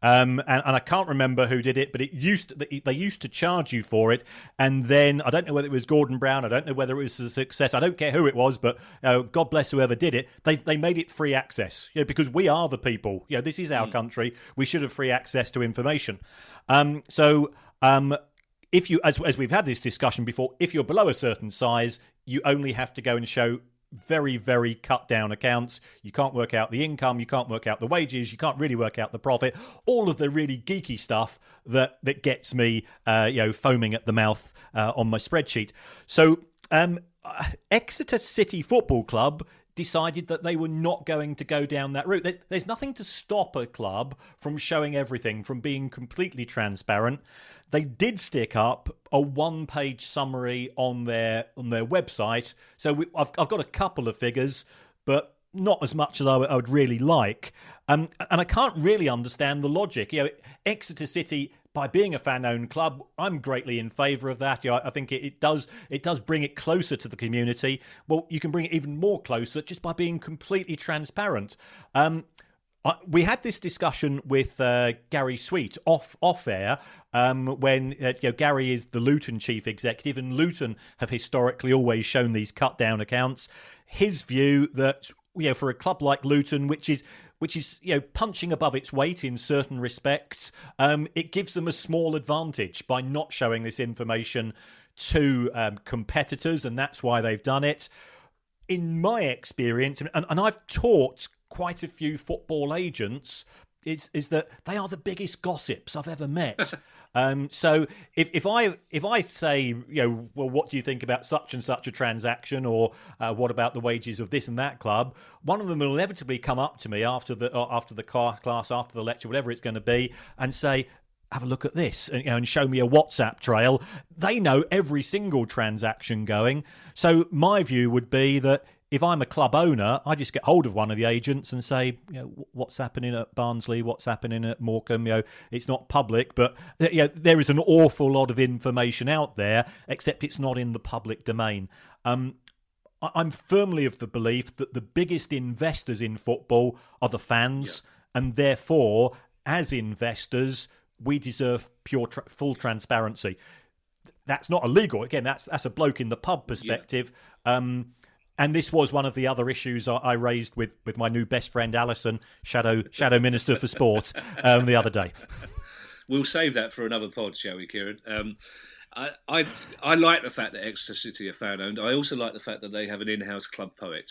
And I can't remember who did it, but they used to charge you for it. And then I don't know whether it was Gordon Brown. I don't know whether it was a success. I don't care who it was, but God bless whoever did it. They made it free access, because we are the people. This is our country. We should have free access to information. If you, as we've had this discussion before, if you're below a certain size, you only have to go and show very, very cut down accounts. You can't work out the income, you can't work out the wages, you can't really work out the profit, all of the really geeky stuff that gets me foaming at the mouth on my spreadsheet. So Exeter City Football Club decided that they were not going to go down that route. There's nothing to stop a club from showing everything, from being completely transparent. They did stick up a one-page summary on their website. So I've got a couple of figures, but not as much as I would really like. And I can't really understand the logic. Exeter City, by being a fan-owned club, I'm greatly in favour of that. I think it does bring it closer to the community. Well, you can bring it even more closer just by being completely transparent. We had this discussion with Gary Sweet off air when Gary is the Luton chief executive, and Luton have historically always shown these cut down accounts. His view that for a club like Luton, which is punching above its weight in certain respects, it gives them a small advantage by not showing this information to competitors, and that's why they've done it. In my experience, and I've taught quite a few football agents, is that they are the biggest gossips I've ever met. So if I say, well, what do you think about such and such a transaction, or what about the wages of this and that club? One of them will inevitably come up to me after the class, after the lecture, whatever it's going to be, and say, have a look at this, and show me a WhatsApp trail. They know every single transaction going. So my view would be that if I'm a club owner, I just get hold of one of the agents and say, what's happening at Barnsley, what's happening at Morecambe. It's not public, but there is an awful lot of information out there, except it's not in the public domain. I'm firmly of the belief that the biggest investors in football are the fans, and therefore, as investors, we deserve full transparency. That's not illegal. Again, that's a bloke in the pub perspective. And this was one of the other issues I raised with my new best friend Alison, Shadow Minister for Sport, the other day. We'll save that for another pod, shall we, Kieran? I like the fact that Exeter City are fan owned. I also like the fact that they have an in-house club poet.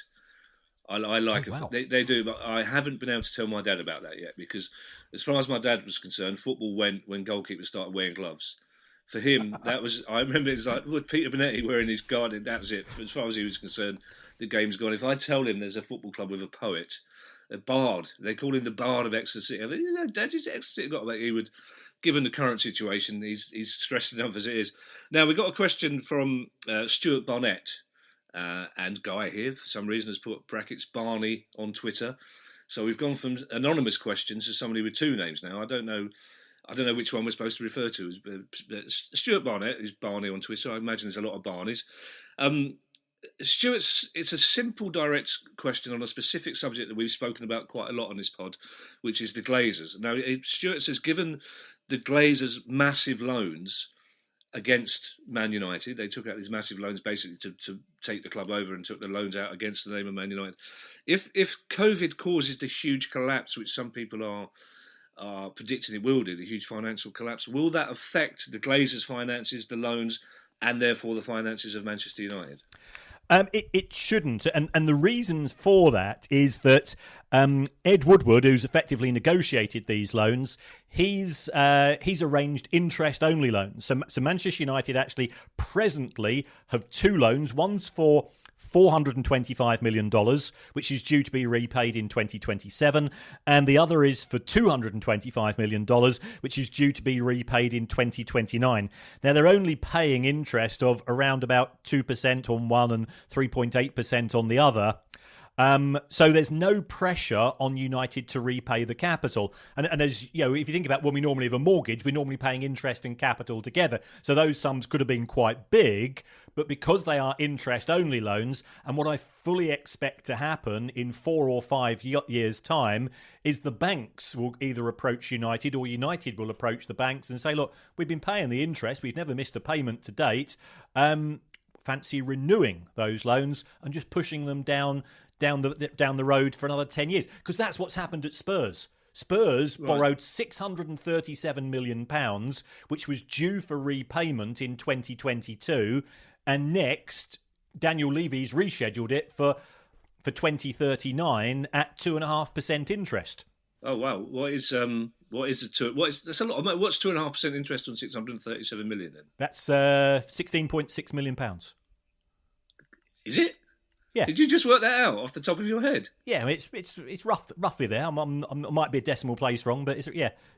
I like it. They do, but I haven't been able to tell my dad about that yet, because as far as my dad was concerned, football went when goalkeepers started wearing gloves. For him, that was, I remember it was like, with Peter Bonetti wearing his garden, that was it. As far as he was concerned, the game's gone. If I tell him there's a football club with a poet, a bard, they call him the bard of Exeter City. I think, Dad, is Exeter City got that? He would, given the current situation, he's stressed enough as it is. Now, we got a question from Stuart Barnett, and Guy here, for some reason, has put brackets Barney on Twitter. So we've gone from anonymous questions to somebody with two names now. I don't know which one we're supposed to refer to. Stuart Barnett is Barney on Twitter. I imagine there's a lot of Barneys. Stuart, it's a simple, direct question on a specific subject that we've spoken about quite a lot on this pod, which is the Glazers. Now, Stuart says, given the Glazers' massive loans against Man United, they took out these massive loans basically to take the club over and took the loans out against the name of Man United. If COVID causes the huge collapse, which some people are predicting it will do, the huge financial collapse, will that affect the Glazers' finances, the loans, and therefore the finances of Manchester United? It shouldn't, and the reasons for that is that Ed Woodward, who's effectively negotiated these loans, he's arranged interest-only loans. So Manchester United actually presently have two loans. One's for $425 million, which is due to be repaid in 2027, and the other is for $225 million, which is due to be repaid in 2029. Now, they're only paying interest of around about 2% on one and 3.8% on the other. So there's no pressure on United to repay the capital. And as you know, if you think about when we normally have a mortgage, we're normally paying interest and capital together. So those sums could have been quite big, but because they are interest-only loans, and what I fully expect to happen in 4 or 5 years' time is the banks will either approach United or United will approach the banks and say, look, we've been paying the interest, we've never missed a payment to date, fancy renewing those loans and just pushing them down the road for another 10 years, because that's what's happened at Spurs. Spurs borrowed £637 million, which was due for repayment in 2022, and next Daniel Levy's rescheduled it for 2039 at 2.5% interest. Oh wow! That's a lot. What's 2.5% interest on 637 million then? That's £16.6 million. Is it? Yeah. Did you just work that out off the top of your head? Yeah, it's roughly there. I might be a decimal place wrong, but it's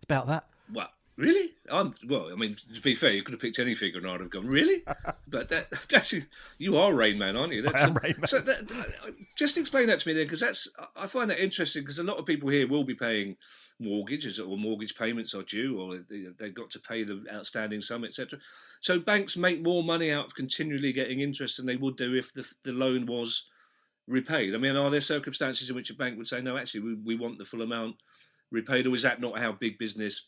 about that. Well, really? To be fair, you could have picked any figure and I'd have gone, really? But that's you are Rain Man, aren't you? I am Rain Man. So just explain that to me then, because I find that interesting, because a lot of people here will be paying mortgages or mortgage payments are due, or they've got to pay the outstanding sum, etc. So banks make more money out of continually getting interest than they would do if the loan was repaid. I mean, are there circumstances in which a bank would say, no, actually, we want the full amount repaid, or is that not how big business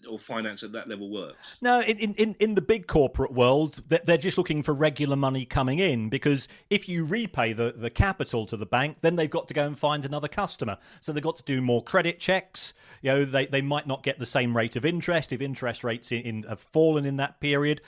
or finance at that level works? No, in the big corporate world, they're just looking for regular money coming in, because if you repay the capital to the bank, then they've got to go and find another customer. So they've got to do more credit checks. You know, they might not get the same rate of interest if interest rates have fallen in that period.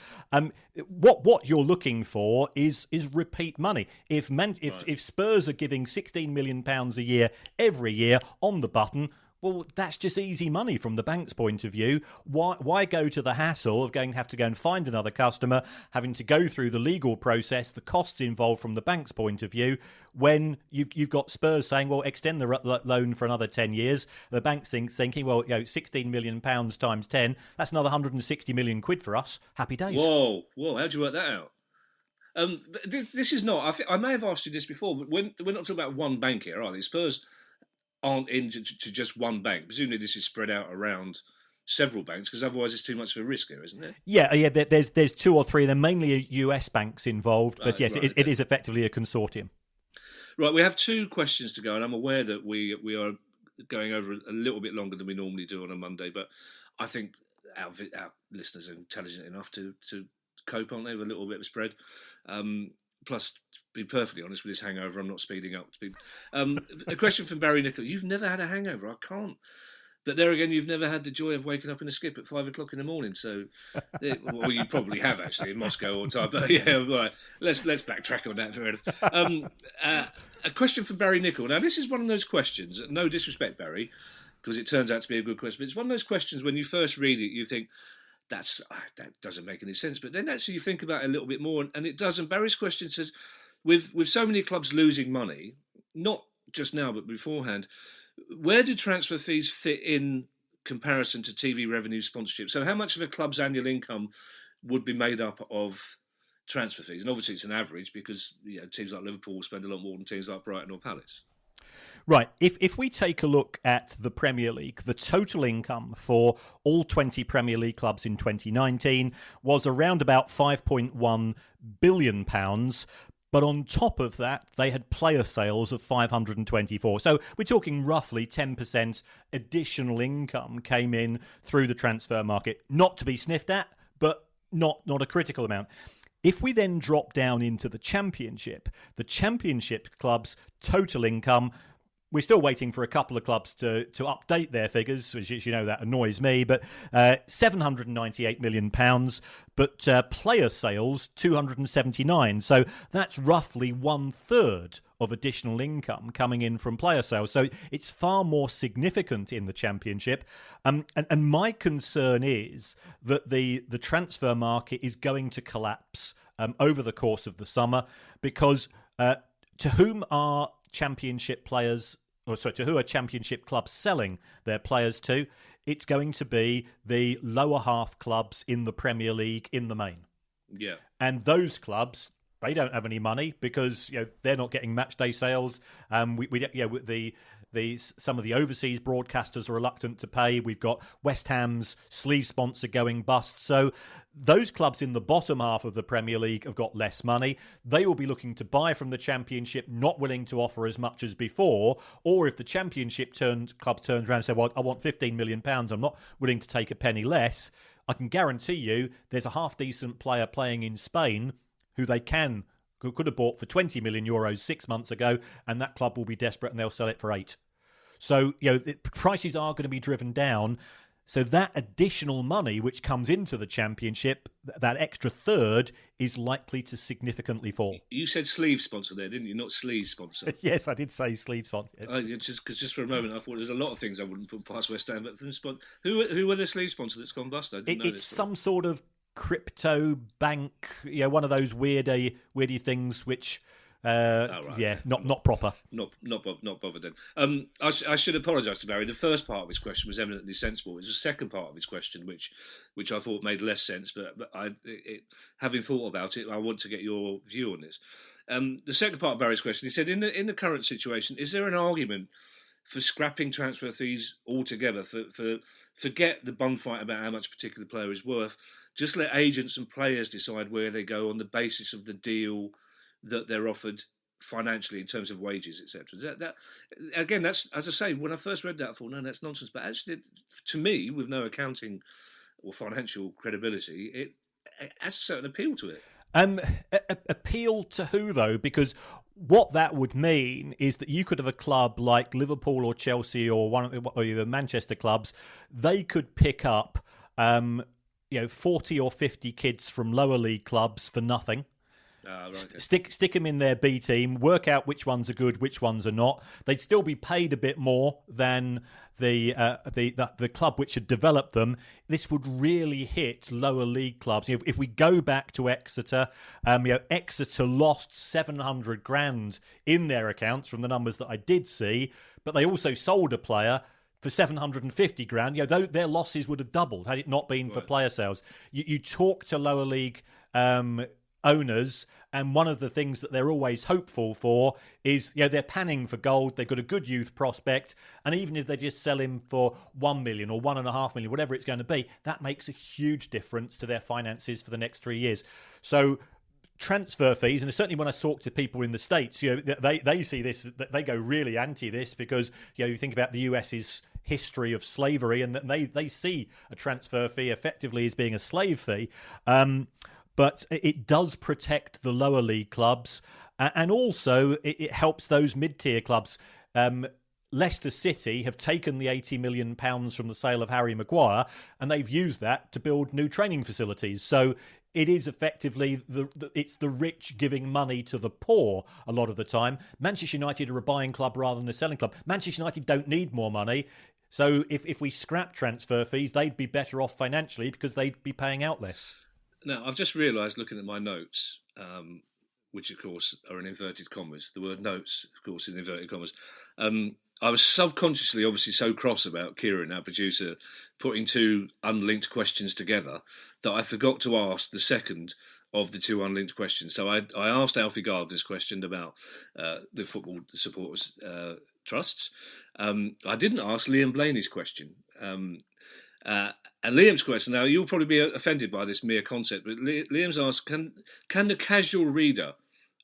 What you're looking for is repeat money. If Spurs are giving £16 million a year every year on the button, well, that's just easy money from the bank's point of view. Why go to the hassle of have to go and find another customer, having to go through the legal process, the costs involved from the bank's point of view, when you've got Spurs saying, well, extend the loan for another 10 years. The bank's thinking, well, £16 million times 10, that's another 160 million quid for us. Happy days. Whoa, how'd you work that out? This is not, I may have asked you this before, but we're not talking about one bank here, are they? Spurs aren't into just one bank. Presumably this is spread out around several banks, because otherwise it's too much of a risk here, isn't it? Yeah. There's 2 or 3. They're mainly US banks involved, but yes, right, it is effectively a consortium. Right, we have 2 questions to go, and I'm aware that we are going over a little bit longer than we normally do on a Monday, but I think our listeners are intelligent enough to cope, aren't they, with a little bit of spread. Plus, to be perfectly honest with this hangover, I'm not speeding up. A question from Barry Nichols. You've never had a hangover? I can't. But there again, you've never had the joy of waking up in a skip at 5 o'clock in the morning. So, well, you probably have actually in Moscow all the time. But yeah, right. Let's backtrack on that. A question from Barry Nichols. Now, this is one of those questions. No disrespect, Barry, because it turns out to be a good question. But it's one of those questions when you first read it, you think, that doesn't make any sense. But then actually you think about it a little bit more, and it does. And Barry's question says, with so many clubs losing money, not just now but beforehand, where do transfer fees fit in comparison to TV revenue sponsorship? So how much of a club's annual income would be made up of transfer fees? And obviously it's an average, because teams like Liverpool spend a lot more than teams like Brighton or Palace. Right. If we take a look at the Premier League, the total income for all 20 Premier League clubs in 2019 was around about £5.1 billion. But on top of that, they had player sales of 524. So we're talking roughly 10% additional income came in through the transfer market. Not to be sniffed at, but not a critical amount. If we then drop down into the championship clubs' total income, we're still waiting for a couple of clubs to update their figures, which, you know, that annoys me, but £798 million, but player sales, 279. So that's roughly 1/3 of additional income coming in from player sales. So it's far more significant in the championship. And my concern is that the transfer market is going to collapse over the course of the summer, because to whom are championship players, to who are championship clubs selling their players to? It's going to be the lower half clubs in the Premier League in the main. Yeah. And those clubs, they don't have any money because, you know, they're not getting match day sales. Some of the overseas broadcasters are reluctant to pay. We've got West Ham's sleeve sponsor going bust. So those clubs in the bottom half of the Premier League have got less money. They will be looking to buy from the Championship, not willing to offer as much as before. Or if the Championship club turns around and says, well, I want £15 million, I'm not willing to take a penny less, I can guarantee you there's a half-decent player playing in Spain who could have bought for €20 million 6 months ago, and that club will be desperate and they'll sell it for 8. So, you know, the prices are going to be driven down. So that additional money which comes into the Championship, that extra third, is likely to significantly fall. You said sleeve sponsor there, didn't you? Not sleeve sponsor. Yes, I did say sleeve sponsor. Yes. Just for a moment, I thought there's a lot of things I wouldn't put past West Ham. But who were the sleeve sponsor that's gone bust? It's some sort of crypto bank, you know, one of those weirdy things which... not proper. Not bothered then. I should apologise to Barry. The first part of his question was eminently sensible. It was the second part of his question which I thought made less sense. But having thought about it, I want to get your view on this. The second part of Barry's question, he said, in the current situation, is there an argument for scrapping transfer fees altogether? Forget the bum fight about how much a particular player is worth. Just let agents and players decide where they go on the basis of the deal that they're offered financially in terms of wages, etc. That again, that's, as I say, when I first read that, I thought, no, that's nonsense. But actually, to me, with no accounting or financial credibility, it has a certain appeal to it. Appeal to who, though? Because what that would mean is that you could have a club like Liverpool or Chelsea or one of the Manchester clubs. They could pick up 40 or 50 kids from lower league clubs for nothing. Right. Stick them in their B team, work out which ones are good, which ones are not. They'd still be paid a bit more than the club which had developed them. This would really hit lower league clubs. If we go back to Exeter, Exeter lost 700 grand in their accounts from the numbers that I did see, but they also sold a player for 750 grand. Their losses would have doubled had it not been for player sales. You talk to lower league owners, and one of the things that they're always hopeful for is, they're panning for gold. They've got a good youth prospect, and even if they just sell him for 1 million or 1.5 million, whatever it's going to be, that makes a huge difference to their finances for the next 3 years. So transfer fees, and certainly when I talk to people in the States, they see this, they go really anti this, because you think about the US's history of slavery, and that they see a transfer fee effectively as being a slave fee. But it does protect the lower league clubs, and also it helps those mid-tier clubs. Leicester City have taken the £80 million from the sale of Harry Maguire, and they've used that to build new training facilities. So it is effectively it's the rich giving money to the poor a lot of the time. Manchester United are a buying club rather than a selling club. Manchester United don't need more money. So if we scrap transfer fees, they'd be better off financially because they'd be paying out less. Now, I've just realised, looking at my notes, which, of course, are in inverted commas. The word notes, of course, in inverted commas. I was subconsciously, obviously, so cross about Kieran, our producer, putting two unlinked questions together that I forgot to ask the second of the two unlinked questions. So I asked Alfie Gardner's question about the football supporters trusts. I didn't ask Liam Blaney's question. And Liam's question, now you'll probably be offended by this mere concept, but Liam's asked, can the casual reader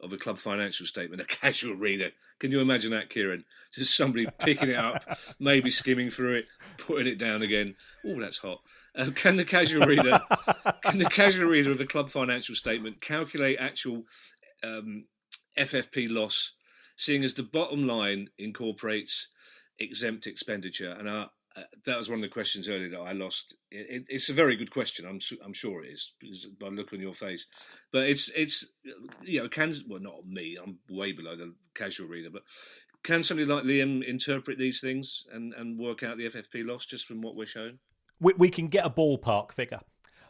of a club financial statement, a casual reader. Can you imagine that, Kieran? Just somebody picking it up, maybe skimming through it, putting it down again. Oh, that's hot. Can the casual reader of the club financial statement calculate actual FFP loss, seeing as the bottom line incorporates exempt expenditure? And that was one of the questions earlier that I lost. It's a very good question. I'm sure it is, by the look on your face. But it's not me. I'm way below the casual reader. But can somebody like Liam interpret these things and work out the FFP loss just from what we're shown? We can get a ballpark figure.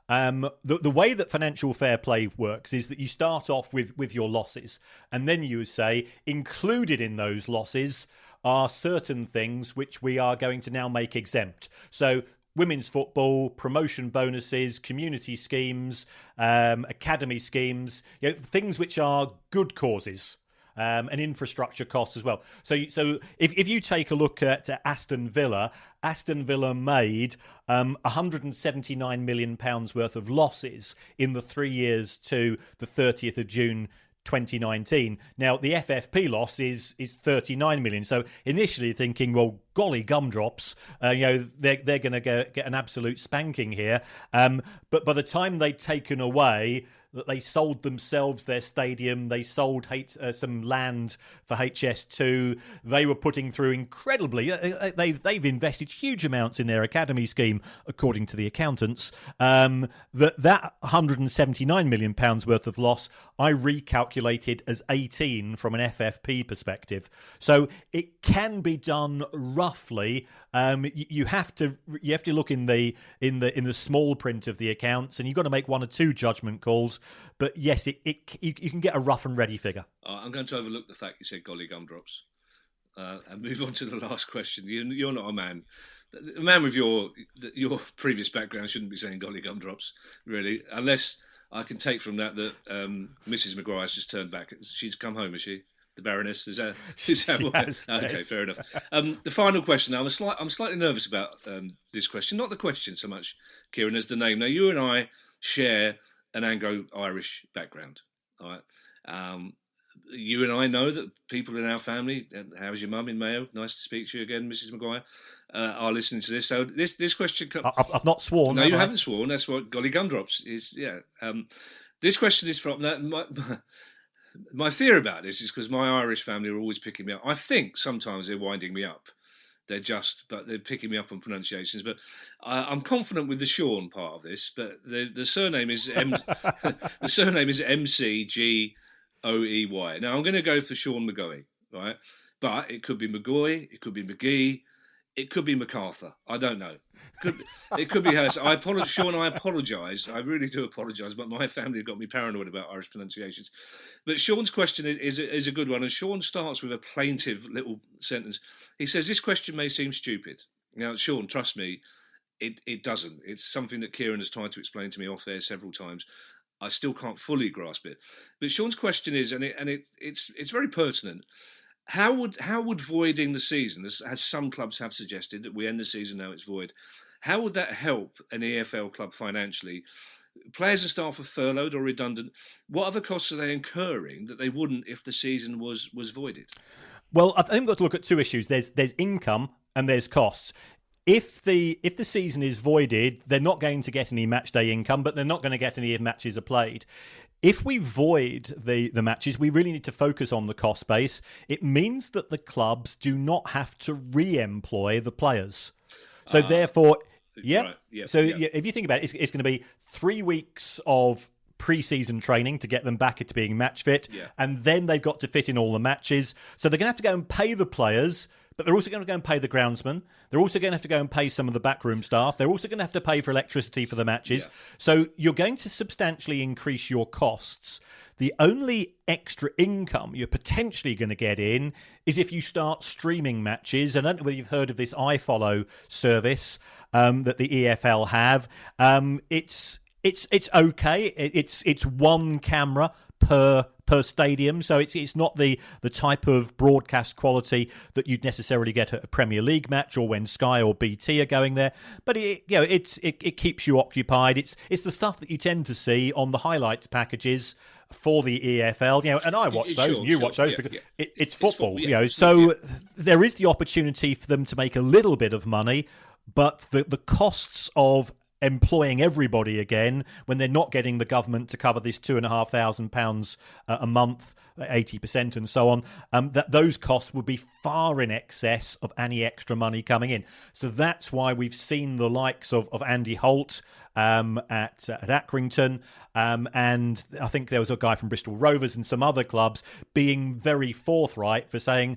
The way that financial fair play works is that you start off with your losses, and then you say included in those losses are certain things which we are going to now make exempt. So women's football, promotion bonuses, community schemes, academy schemes, things which are good causes. And infrastructure costs as well. So if you take a look at Aston Villa made £179 million worth of losses in the 3 years to the 30th of June 2019. Now, the FFP loss is 39 million. So initially thinking, well, golly gumdrops, they're going to get an absolute spanking here. But by the time they'd taken away that they sold themselves their stadium, they sold some land for HS2. They were putting through incredibly. They've invested huge amounts in their academy scheme, according to the accountants. That £179 million worth of loss, I recalculated as 18 from an FFP perspective. So it can be done roughly. You have to look in the small print of the accounts, and you've got to make one or two judgment calls. But yes, you can get a rough and ready figure. I'm going to overlook the fact you said golly gumdrops and move on to the last question. You're not a man. A man with your previous background shouldn't be saying golly gumdrops, really, unless I can take from that Mrs. Maguire's just turned back. She's come home, has she? The Baroness, is that what? Yes, okay, yes. Fair enough. The final question. Now, I'm slightly nervous about this question. Not the question so much, Kieran, as the name. Now, you and I share an Anglo-Irish background. All right. You and I know that people in our family, how's your mum in Mayo? Nice to speak to you again, Mrs. Maguire, are listening to this. So this question... I've not sworn. No, you haven't sworn. That's what golly gumdrops is. Yeah. This question is from... My theory about this is because my Irish family are always picking me up. I think sometimes they're winding me up. But they're picking me up on pronunciations. But I'm confident with the Sean part of this. But the surname is the surname is McGoey. Now I'm going to go for Sean McGoey, right? But it could be McGoy, it could be McGee, it could be MacArthur. I don't know. It could be her. So I apologize, Sean. I apologise. I really do apologise. But my family have got me paranoid about Irish pronunciations. But Sean's question is a good one, and Sean starts with a plaintive little sentence. He says, "This question may seem stupid." Now, Sean, trust me, it doesn't. It's something that Kieran has tried to explain to me off air several times. I still can't fully grasp it. But Sean's question is, it's very pertinent. How would voiding the season, as some clubs have suggested that we end the season now it's void, how would that help an EFL club financially? Players and staff are furloughed or redundant. What other costs are they incurring that they wouldn't if the season was voided? Well, I think we've got to look at two issues. There's income and there's costs. If the season is voided, they're not going to get any match day income, but they're not going to get any if matches are played. If we void the matches, we really need to focus on the cost base. It means that the clubs do not have to re-employ the players. So therefore, Right, if you think about it, it's going to be 3 weeks of pre-season training to get them back into being match fit, and then they've got to fit in all the matches. So they're going to have to go and pay the players, but they're also going to go and pay the groundsman. They're also going to have to go and pay some of the backroom staff. They're also going to have to pay for electricity for the matches. Yeah. So you're going to substantially increase your costs. The only extra income you're potentially going to get in is if you start streaming matches. And I don't know whether you've heard of this iFollow service that the EFL have. It's okay. It's one camera per stadium, so it's not the type of broadcast quality that you'd necessarily get at a Premier League match or when Sky or BT are going there. But it keeps you occupied. It's the stuff that you tend to see on the highlights packages for the EFL, and I watch those, and you watch those because it's football, So there is the opportunity for them to make a little bit of money, but the costs of employing everybody again when they're not getting the government to cover this £2,500 a month, 80% and so on, that those costs would be far in excess of any extra money coming in. So that's why we've seen the likes of Andy Holt at Accrington, and I think there was a guy from Bristol Rovers and some other clubs being very forthright for saying,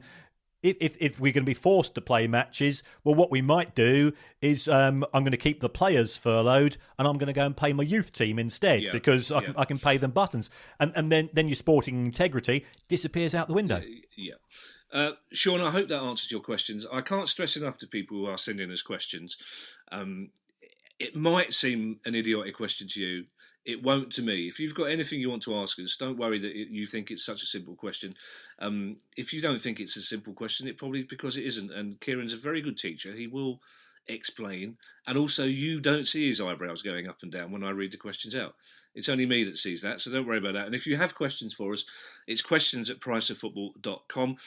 if we're going to be forced to play matches, well, what we might do is I'm going to keep the players furloughed and I'm going to go and pay my youth team instead because I can pay them buttons. And then your sporting integrity disappears out the window. Sean, I hope that answers your questions. I can't stress enough to people who are sending us questions. It might seem an idiotic question to you. It won't to me. If you've got anything you want to ask us, don't worry that you think it's such a simple question. If you don't think it's a simple question, it probably is because it isn't. And Kieran's a very good teacher. He will explain. And also, you don't see his eyebrows going up and down when I read the questions out. It's only me that sees that, so don't worry about that. And if you have questions for us, it's questions@priceoffootball.com.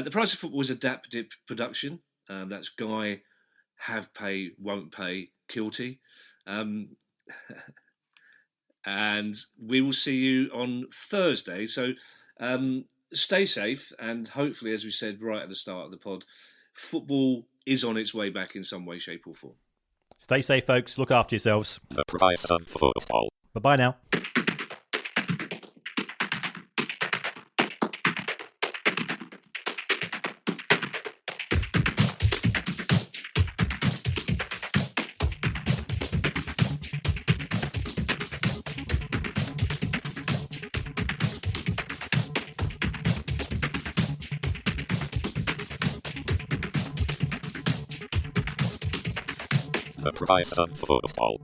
The Price of Football is a DAP-DIP production. That's Guy, Have Pay, Won't Pay, Kilty. And we will see you on Thursday. So stay safe, and hopefully, as we said right at the start of the pod, football is on its way back in some way, shape or form. Stay safe, folks. Look after yourselves. The Price of Football. Bye-bye now. The Price of Football.